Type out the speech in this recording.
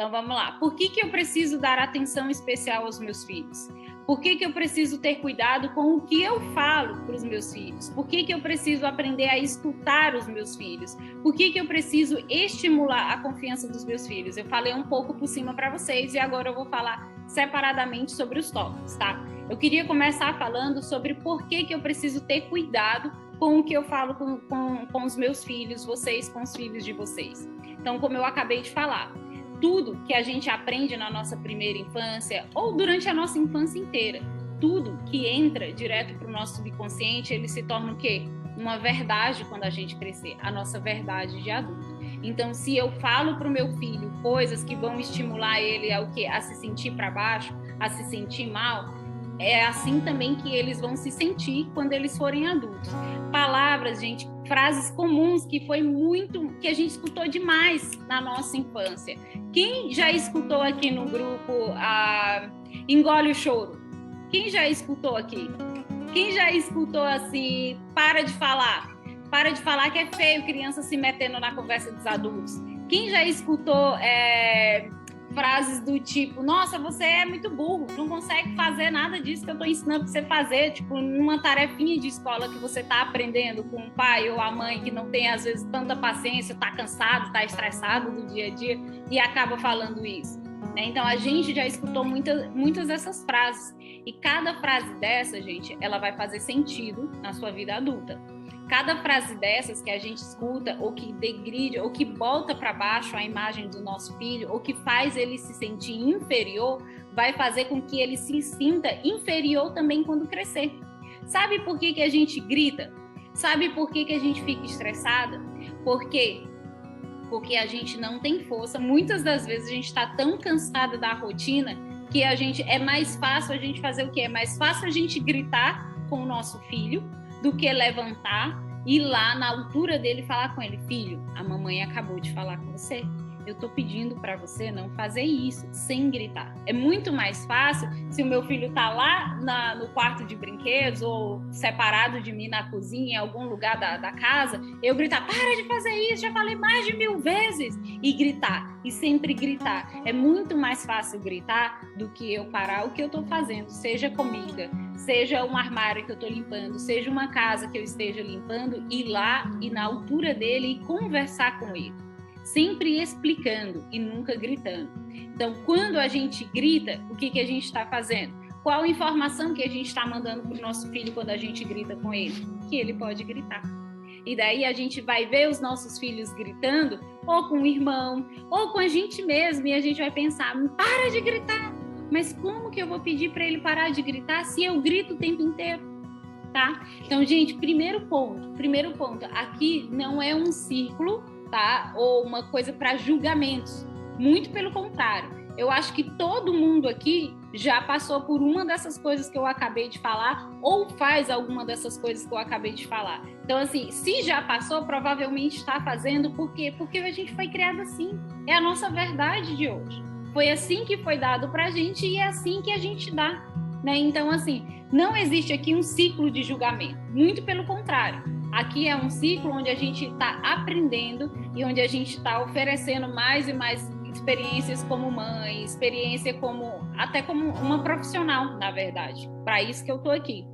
Então, vamos lá. Por que eu preciso dar atenção especial aos meus filhos? Por que eu preciso ter cuidado com o que eu falo para os meus filhos? Por que eu preciso aprender a escutar os meus filhos? Por que eu preciso estimular a confiança dos meus filhos? Eu falei um pouco por cima para vocês e agora eu vou falar separadamente sobre os tópicos, tá? Eu queria começar falando sobre por que eu preciso ter cuidado com o que eu falo com os meus filhos, vocês com os filhos de vocês. Então, como eu acabei de falar, tudo que a gente aprende na nossa primeira infância ou durante a nossa infância inteira, tudo que entra direto para o nosso subconsciente, ele se torna o quê? Uma verdade quando a gente crescer, a nossa verdade de adulto. Então, se eu falo para o meu filho coisas que vão estimular ele ao quê? A se sentir para baixo, a se sentir mal, é assim também que eles vão se sentir quando eles forem adultos. Palavras, gente, frases comuns que que a gente escutou demais na nossa infância. Quem já escutou aqui no grupo engole o choro? Quem já escutou aqui? Quem já escutou assim, para de falar? Para de falar que é feio criança se metendo na conversa dos adultos. Quem já escutou frases do tipo, nossa, você é muito burro, não consegue fazer nada disso que eu estou ensinando para você fazer, tipo, numa tarefinha de escola que você está aprendendo com o pai ou a mãe que não tem, às vezes, tanta paciência, está cansado, está estressado do dia a dia e acaba falando isso. Então, a gente já escutou muitas dessas frases e cada frase dessa, gente, ela vai fazer sentido na sua vida adulta. Cada frase dessas que a gente escuta, ou que degride, ou que bota para baixo a imagem do nosso filho, ou que faz ele se sentir inferior, vai fazer com que ele se sinta inferior também quando crescer. Sabe por que a gente grita? Sabe por que a gente fica estressada? Porque a gente não tem força. Muitas das vezes a gente está tão cansada da rotina que é mais fácil a gente fazer o quê? É mais fácil a gente gritar com o nosso filho do que levantar, ir lá na altura dele e falar com ele, filho, a mamãe acabou de falar com você, eu tô pedindo para você não fazer isso, sem gritar. É muito mais fácil se o meu filho tá lá no quarto de brinquedos ou separado de mim na cozinha, em algum lugar da casa, eu gritar, para de fazer isso, já falei mais de 1000 vezes, e gritar, e sempre gritar. É muito mais fácil gritar do que eu parar o que eu tô fazendo, seja comida, seja um armário que eu estou limpando, seja uma casa que eu esteja limpando, ir lá e na altura dele e conversar com ele. Sempre explicando e nunca gritando. Então, quando a gente grita, o que a gente está fazendo? Qual informação que a gente está mandando para o nosso filho quando a gente grita com ele? Que ele pode gritar. E daí a gente vai ver os nossos filhos gritando, ou com o irmão, ou com a gente mesmo, e a gente vai pensar, para de gritar! Mas como que eu vou pedir para ele parar de gritar se eu grito o tempo inteiro? Tá? Então, gente, primeiro ponto, aqui não é um círculo, tá? Ou uma coisa para julgamentos. Muito pelo contrário. Eu acho que todo mundo aqui já passou por uma dessas coisas que eu acabei de falar ou faz alguma dessas coisas que eu acabei de falar. Então, assim, se já passou, provavelmente está fazendo. Por quê? Porque a gente foi criado assim. É a nossa verdade de hoje. Foi assim que foi dado pra gente e é assim que a gente dá, né? Então, assim, não existe aqui um ciclo de julgamento. Muito pelo contrário. Aqui é um ciclo onde a gente está aprendendo e onde a gente está oferecendo mais e mais experiências como mãe, experiência até como uma profissional, na verdade. Para isso que eu estou aqui.